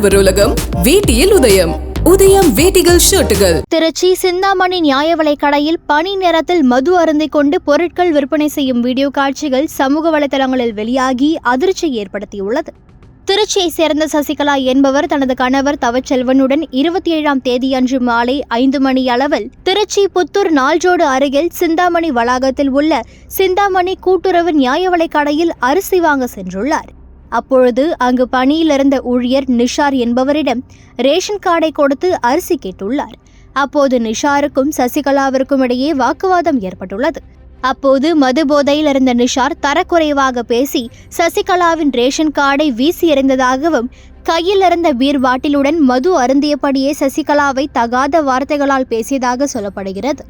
ஆடவர் உலகம் வேட்டியில் உதயம். உதயம் வேட்டிகள் ஷர்ட்டுகள். திருச்சி சிந்தாமணி நியாய விலைக் கடையில் பனி நேரத்தில் மது அருந்திக் கொண்டு பொருட்கள் விற்பனை செய்யும் வீடியோ காட்சிகள் சமூக வலைதளங்களில் வெளியாகி அதிர்ச்சி ஏற்படுத்தியுள்ளது. திருச்சியை சேர்ந்த சசிகலா என்பவர் தனது கணவர் தவச்செல்வனுடன் 27ஆம் தேதியன்று மாலை 5 மணி அளவில் திருச்சி புத்தூர் நால்ரோடு அருகில் சிந்தாமணி வளாகத்தில் உள்ள சிந்தாமணி கூட்டுறவு நியாய விலைக் கடையில் அரிசி வாங்க சென்றுள்ளார். அப்பொழுது அங்கு பணியில் இருந்த ஊழியர் நிஷார் என்பவரிடம் ரேஷன் கார்டை கொடுத்து அரிசி கேட்டுள்ளார். அப்போது நிஷாருக்கும் சசிகலாவிற்கும் இடையே வாக்குவாதம் ஏற்பட்டுள்ளது. அப்போது மது போதையில் இருந்த நிஷார் தரக்குறைவாக பேசி சசிகலாவின் ரேஷன் கார்டை வீசி எறிந்ததாகவும் கையில் இருந்த பீர் பாட்டிலுடன் மது அருந்தியபடியே சசிகலாவை தகாத வார்த்தைகளால் பேசியதாக சொல்லப்படுகிறது.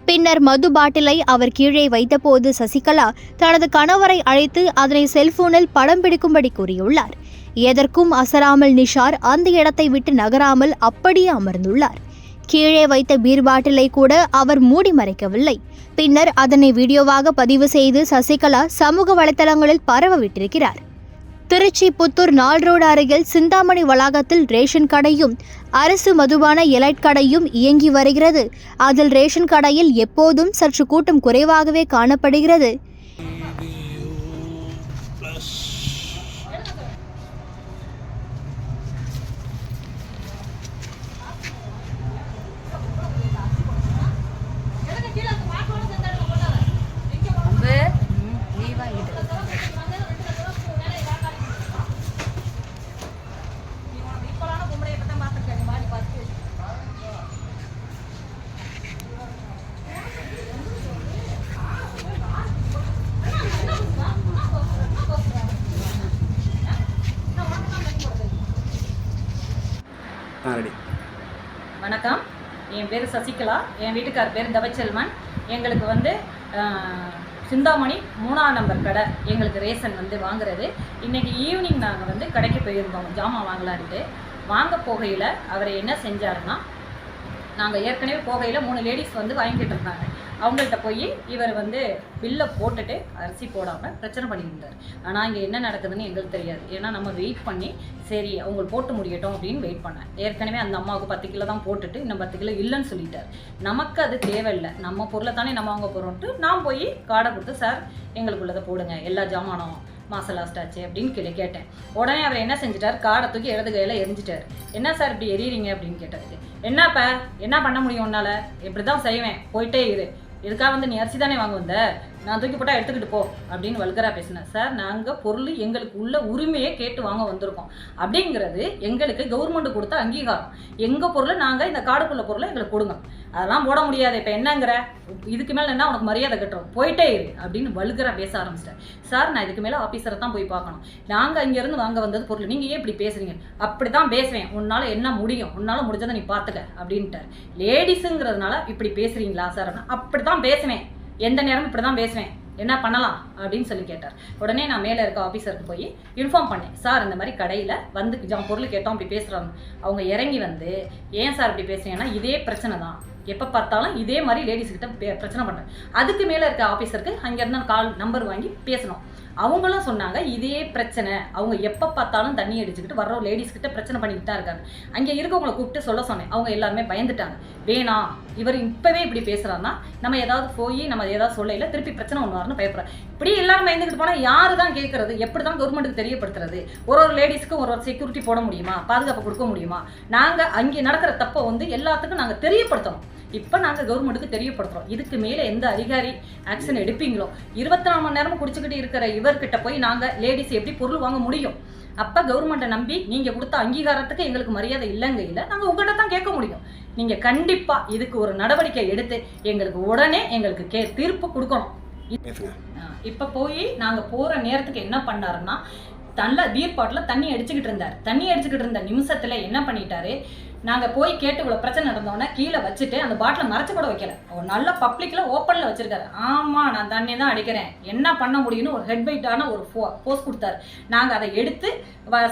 பின்னர் மது பாட்டிலை அவர் கீழே வைத்தபோது சசிகலா தனது கணவரை அழைத்து அதனை செல்போனில் படம் பிடிக்கும்படி கூறியுள்ளார். எதற்கும் அசராமல் நிஷார் அந்த இடத்தை விட்டு நகராமல் அப்படியே அமர்ந்துள்ளார். கீழே வைத்த பீர் பாட்டிலை கூட அவர் மூடி மறைக்கவில்லை. பின்னர் அதனை வீடியோவாக பதிவு செய்து சசிகலா சமூக வலைதளங்களில் பரவ விட்டிருக்கிறார். திருச்சி புத்தூர் நால்ரோடு அருகில் சிந்தாமணி வளாகத்தில் ரேஷன் கடையும் அரசு மதுபான எலைட் கடையும் இயங்கி வருகிறது. அதில் ரேஷன் கடையில் எப்போதும் சற்று கூட்டம் குறைவாகவே காணப்படுகிறது. வணக்கம், என் பேர் சசிகலா, என் வீட்டுக்கார் பேர் தவச்செல்வன். எங்களுக்கு சிந்தாமணி 3ஆம் நம்பர் கடை எங்களுக்கு ரேஷன் வாங்குறது. இன்றைக்கி ஈவினிங் நாங்கள் கடைக்கு போயிருந்தோம் ஜாமான் வாங்கலான்ட்டு. வாங்க போகையில் அவர் என்ன செஞ்சாருன்னா, நாங்கள் ஏற்கனவே போகையில் 3 லேடிஸ் வாங்கிட்டு இருந்தாங்க. அவங்கள்ட்ட போய் இவர் பில்லை போட்டுட்டு அரிசி போடாமல் பிரச்சனை பண்ணியிருந்தார். ஆனால் இங்கே என்ன நடக்குதுன்னு எங்களுக்கு தெரியாது. ஏன்னா நம்ம வெயிட் பண்ணி சரி அவங்களுக்கு போட்டு முடியட்டும் அப்படின்னு வெயிட் பண்ணேன். ஏற்கனவே அந்த அம்மாவுக்கு 10 கிலோ தான் போட்டுட்டு இன்னும் 10 கிலோ இல்லைன்னு சொல்லிட்டார். நமக்கு அது தேவையில்லை, நம்ம பொருளை தானே நம்ம வாங்க போகிறோன்ட்டு நான் போய் கார்டை கொடுத்து சார் எங்களுக்குள்ளதை போடுங்க, எல்லா ஜாமானும் மாதம் லாஸ்ட் ஆச்சு அப்படின்னு கேட்டேன். உடனே அவர் என்ன செஞ்சிட்டார், கார்டை தூக்கி இடது கையில் எரிஞ்சிட்டார். என்ன சார் இப்படி எரியிறீங்க அப்படின்னு கேட்டதுக்கு, என்னப்பா என்ன பண்ண முடியும் உன்னால், இப்படி தான் செய்வேன், போயிட்டே இரு, இதுக்காக நீ அரிசி தானே வாங்க வந்த, நான் தூக்கி போட்டால் எடுத்துக்கிட்டு போ அப்படின்னு வல்கரா பேசினேன். சார் நாங்கள் பொருள் எங்களுக்கு உள்ள உரிமையை கேட்டு வாங்க வந்திருக்கோம். அப்படிங்கிறது எங்களுக்கு கவர்மெண்ட் கொடுத்த அங்கீகாரம். எங்கள் பொருளை நாங்கள் இந்த கார்டுக்குள்ள பொருளை எங்களுக்கு கொடுங்க, அதெல்லாம் போட முடியாது, இப்போ என்னங்கிற, இதுக்கு மேலே என்ன உனக்கு மரியாதை கட்டுறோம், போயிட்டே இரு அப்படின்னு வல்கரா பேச ஆரம்பிச்சிட்டேன். சார் நான் இதுக்கு மேலே ஆஃபீஸரை தான் போய் பார்க்கணும், நாங்கள் இங்கேருந்து வாங்க வந்தது பொருள், நீங்கள் ஏன் இப்படி பேசுறீங்க, அப்படி தான் பேசுவேன், உன்னால் என்ன முடியும், உன்னால் முடிஞ்சதை நீ பார்த்துக்க அப்படின்ட்டார். லேடிஸுங்கிறதுனால இப்படி பேசுறீங்களா சார், அப்படி தான் பேசுவேன், எந்த நேரமும் இப்படி தான் பேசுவேன், என்ன பண்ணலாம் அப்படின்னு சொல்லி கேட்டார். உடனே நான் மேலே இருக்க ஆஃபீஸருக்கு போய் இன்ஃபார்ம் பண்ணேன். சார் இந்த மாதிரி கடையில் பொருள் கேட்டோம் இப்படி பேசுகிறாங்க. அவங்க இறங்கி ஏன் சார் இப்படி பேசுறீங்கன்னா, இதே பிரச்சனை தான், எப்போ பார்த்தாலும் இதே மாதிரி லேடிஸ்கிட்ட பிரச்சனை பண்ணுறேன். அதுக்கு மேலே இருக்க ஆஃபீஸருக்கு அங்கேருந்து கால் நம்பர் வாங்கி பேசணும். அவங்களும் சொன்னாங்க இதே பிரச்சனை, அவங்க எப்போ பார்த்தாலும் தண்ணி அடிச்சுக்கிட்டு வர்ற லேடிஸ்கிட்ட பிரச்சனை பண்ணிக்கிட்டு தான் இருக்காங்க. அங்கே இருக்கவங்களை கூப்பிட்டு சொல்ல சொன்னேன், அவங்க எல்லாருமே பயந்துட்டாங்க. வேணாம், இவர் இப்போவே இப்படி பேசுகிறாருன்னா நம்ம ஏதாவது போய் நம்ம ஏதாவது சொல்லையில் திருப்பி பிரச்சனை ஒன்றுவாருன்னு பயப்படுறேன். இப்படி எல்லாரும் பயந்துக்கிட்டு போனால் யாரு தான் கேட்கறது, எப்படி தான் கவர்மெண்ட்டுக்கு தெரியப்படுத்துறது, ஒரு லேடிஸ்க்கும் ஒரு செக்யூரிட்டி போட முடியுமா, பாதுகாப்பு கொடுக்க முடியுமா? நாங்கள் அங்கே நடக்கிற தப்பை எல்லாத்துக்கும் நாங்கள் தெரியப்படுத்தணும். இப்போ நாங்கள் கவர்மெண்ட்டுக்கு தெரியப்படுத்துகிறோம். இதுக்கு மேலே எந்த அதிகாரி ஆக்ஷன் எடுப்பீங்களோ, 24 மணி நேரமும் குடிச்சுக்கிட்டு இருக்கிற இவர்கிட்ட போய் நாங்கள் லேடிஸ் எப்படி பொருள் வாங்க முடியும்? அப்போ கவர்மெண்ட்டை நம்பி நீங்கள் கொடுத்த அங்கீகாரத்துக்கு எங்களுக்கு மரியாதை இல்லைங்கையில் நாங்கள் உங்கள்கிட்ட தான் கேட்க முடியும். நீங்கள் கண்டிப்பாக இதுக்கு ஒரு நடவடிக்கை எடுத்து எங்களுக்கு உடனே எங்களுக்கு தீர்ப்பு கொடுக்கணும். இப்போ போய் நாங்கள் போகிற நேரத்துக்கு என்ன பண்ணாருன்னா, நல்ல பீர் பாட்டில் தண்ணி அடிச்சுக்கிட்டு இருந்தார். தண்ணி அடிச்சுக்கிட்டு இருந்த நிமிஷத்தில் என்ன பண்ணிட்டாரு, நாங்கள் போய் கேட்டு இவ்வளோ பிரச்சனை நடந்தோன்னே கீழே வச்சுட்டு அந்த பாட்டிலை மறைச்சு கூட வைக்கல, ஒரு நல்ல பப்ளிக்கில் ஓப்பனில் வச்சுருக்காரு. ஆமாம் நான் தண்ணி தான் அடிக்கிறேன், என்ன பண்ண முடியும்னு ஒரு ஹெட்வைட்டான ஒரு போஸ்ட் கொடுத்தாரு. நாங்கள் அதை எடுத்து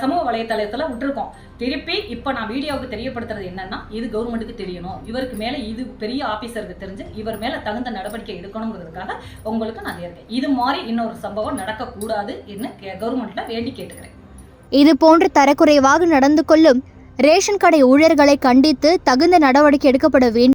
சமூக வலைத்தளத்தில் விட்டுருக்கோம். திருப்பி இப்போ நான் வீடியோவுக்கு தெரியப்படுத்துறது என்னன்னா, இது கவர்மெண்ட்டுக்கு தெரியணும், இவருக்கு மேலே இது பெரிய ஆஃபீஸருக்கு தெரிஞ்சு இவர் மேலே தகுந்த நடவடிக்கை எடுக்கணுங்கிறதுக்காக உங்களுக்கு நான் இருக்கேன். இது மாதிரி இன்னொரு சம்பவம் நடக்கக்கூடாது என்று கவர்மெண்ட்டில் வேண்டி கேட்டுக்கிறேன். இது போன்று தரக்குறைவாக நடந்து கொள்ளும் ரேஷன் கடை ஊழியர்களை கண்டித்து தகுந்த நடவடிக்கை எடுக்கப்பட வேண்டும்.